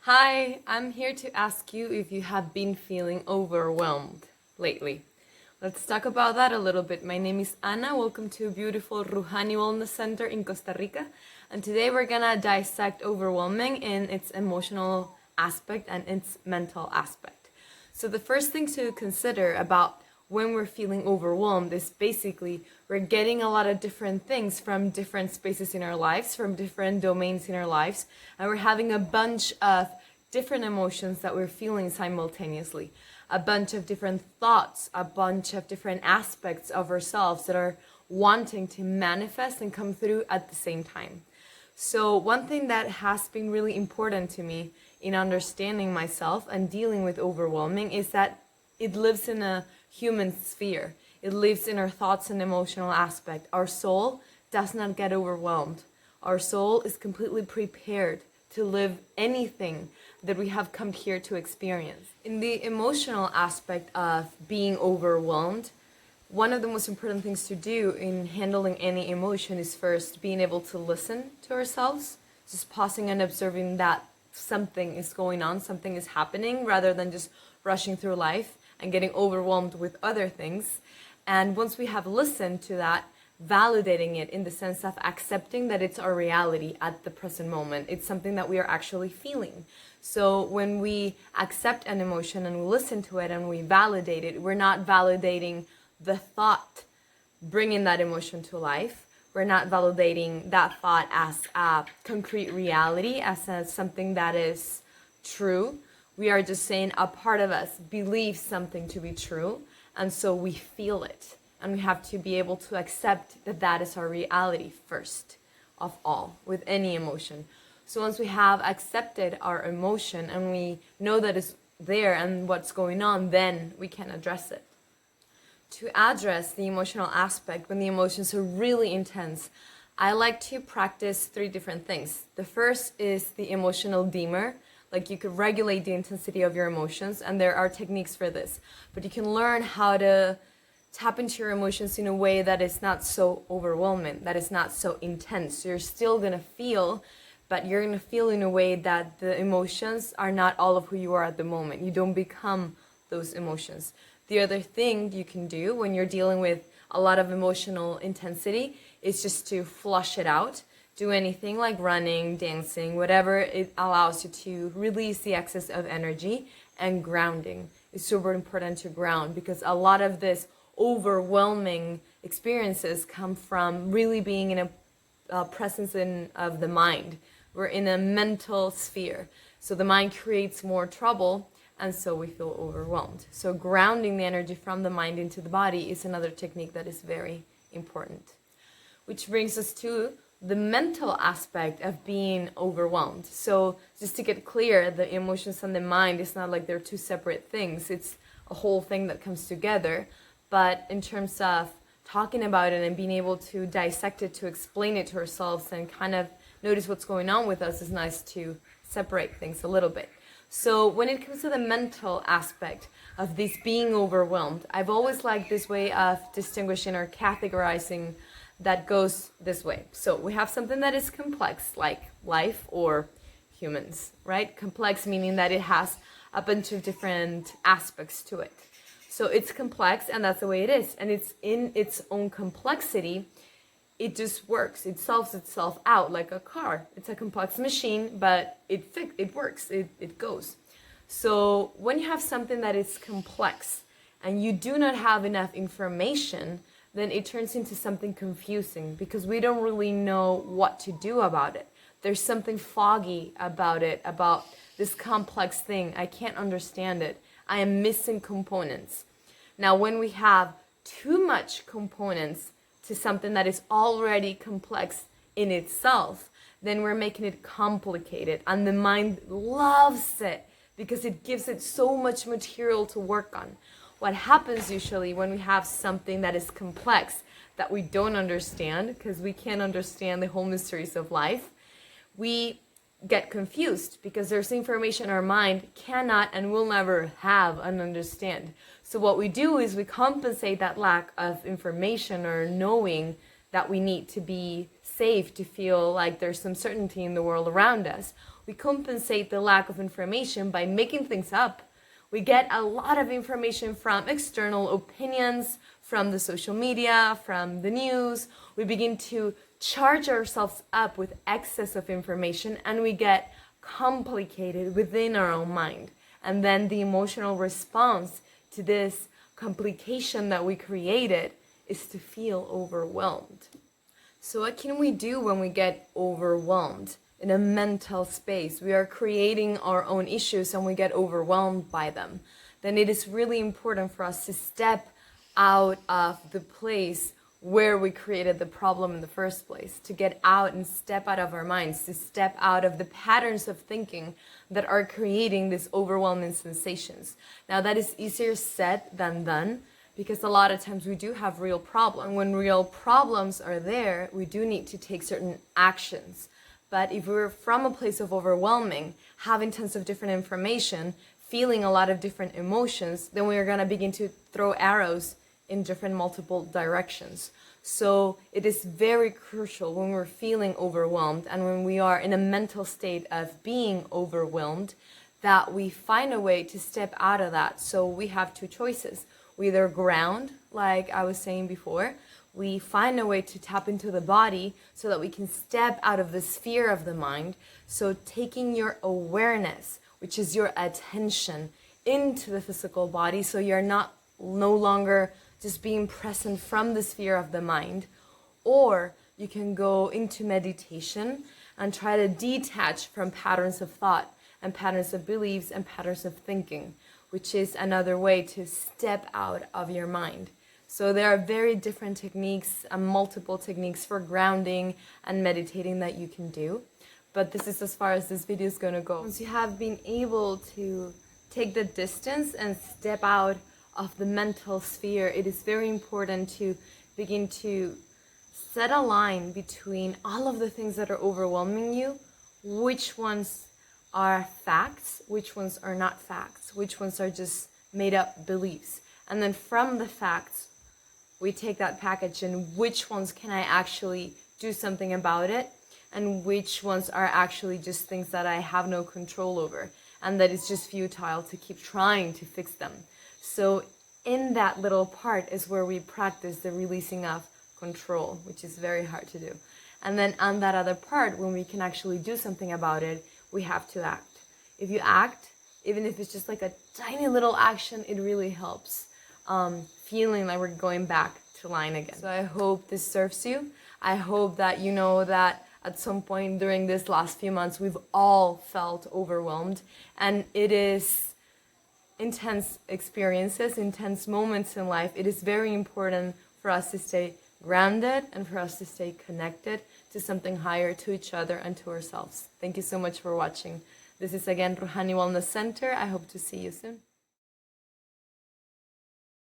Hi, I'm here to ask you if you have been feeling overwhelmed lately. Let's talk about that a little bit. My name is Ana. Welcome to beautiful Ruhani Wellness Center in Costa Rica. And today we're gonna dissect overwhelming in its emotional aspect and its mental aspect. So the first thing to consider about when we're feeling overwhelmed is basically we're getting a lot of different things from different spaces in our lives, from different domains in our lives, and we're having a bunch of different emotions that we're feeling simultaneously, a bunch of different thoughts, a bunch of different aspects of ourselves that are wanting to manifest and come through at the same time. So one thing that has been really important to me in understanding myself and dealing with overwhelming is that it lives in a human sphere. It lives in our thoughts and emotional aspect. Our soul does not get overwhelmed. Our soul is completely prepared to live anything that we have come here to experience. In the emotional aspect of being overwhelmed, one of the most important things to do in handling any emotion is first being able to listen to ourselves, just pausing and observing that something is going on, something is happening, rather than just rushing through life and getting overwhelmed with other things. And once we have listened to that, validating it in the sense of accepting that it's our reality at the present moment. It's something that we are actually feeling. So when we accept an emotion and we listen to it and we validate it, we're not validating the thought bringing that emotion to life. We're not validating that thought as a concrete reality, as something that is true. We are just saying a part of us believes something to be true, and so we feel it. And we have to be able to accept that that is our reality first of all, with any emotion. So once we have accepted our emotion and we know that it's there and what's going on, then we can address it. To address the emotional aspect when the emotions are really intense, I like to practice 3 different things. The first is the emotional dimmer. Like you could regulate the intensity of your emotions, and there are techniques for this. But you can learn how to tap into your emotions in a way that is not so overwhelming, that is not so intense. So you're still gonna feel, but you're gonna feel in a way that the emotions are not all of who you are at the moment. You don't become those emotions. The other thing you can do when you're dealing with a lot of emotional intensity is just to flush it out. Do anything like running, dancing, whatever it allows you to release the excess of energy. And grounding is super important to ground, because a lot of this overwhelming experiences come from really being in a presence of the mind. We're in a mental sphere. So the mind creates more trouble, and so we feel overwhelmed. So grounding the energy from the mind into the body is another technique that is very important. Which brings us to the mental aspect of being overwhelmed. So just to get clear, the emotions and the mind, it's not like they're 2 separate things. It's a whole thing that comes together. But in terms of talking about it and being able to dissect it, to explain it to ourselves and kind of notice what's going on with us, is nice to separate things a little bit. So when it comes to the mental aspect of this being overwhelmed, I've always liked this way of distinguishing or categorizing that goes this way. So we have something that is complex, like life or humans, right? Complex meaning that it has a bunch of different aspects to it. So it's complex, and that's the way it is. And it's in its own complexity, it just works. It solves itself out like a car. It's a complex machine, but it works, it goes. So when you have something that is complex and you do not have enough information, then it turns into something confusing, because we don't really know what to do about it. There's something foggy about it, about this complex thing. I can't understand it. I am missing components. Now, when we have too much components to something that is already complex in itself, then we're making it complicated, and the mind loves it because it gives it so much material to work on. What happens usually when we have something that is complex that we don't understand, because we can't understand the whole mysteries of life, we get confused because there's information our mind cannot and will never have and understand. So what we do is we compensate that lack of information or knowing that we need to be safe, to feel like there's some certainty in the world around us. We compensate the lack of information by making things up. We get a lot of information from external opinions, from the social media, from the news. We begin to charge ourselves up with excess of information, and we get complicated within our own mind. And then the emotional response to this complication that we created is to feel overwhelmed. So what can we do when we get overwhelmed? In a mental space, we are creating our own issues and we get overwhelmed by them. Then it is really important for us to step out of the place where we created the problem in the first place, to get out and step out of our minds, to step out of the patterns of thinking that are creating these overwhelming sensations. Now that is easier said than done, because a lot of times we do have real problems. And when real problems are there, we do need to take certain actions. But if we're from a place of overwhelming, having tons of different information, feeling a lot of different emotions, then we are going to begin to throw arrows in different multiple directions. So it is very crucial when we're feeling overwhelmed and when we are in a mental state of being overwhelmed that we find a way to step out of that. So we have two choices. We either ground, like I was saying before, we find a way to tap into the body so that we can step out of the sphere of the mind. So taking your awareness, which is your attention, into the physical body, so you're no longer just being present from the sphere of the mind. Or you can go into meditation and try to detach from patterns of thought and patterns of beliefs and patterns of thinking, which is another way to step out of your mind. So there are very different techniques and multiple techniques for grounding and meditating that you can do. But this is as far as this video is going to go. Once you have been able to take the distance and step out of the mental sphere, it is very important to begin to set a line between all of the things that are overwhelming you, which ones are facts, which ones are not facts, which ones are just made up beliefs. And then from the facts, we take that package and which ones can I actually do something about it, and which ones are actually just things that I have no control over and that it's just futile to keep trying to fix them. So in that little part is where we practice the releasing of control, which is very hard to do. And then on that other part, when we can actually do something about it, we have to act. If you act, even if it's just like a tiny little action, it really helps. Feeling like we're going back to line again. So I hope this serves you. I hope that you know that at some point during this last few months, we've all felt overwhelmed, and it is intense experiences, intense moments in life. It is very important for us to stay grounded and for us to stay connected to something higher, to each other and to ourselves. Thank you so much for watching. This is again Ruhani Wellness Center. I hope to see you soon.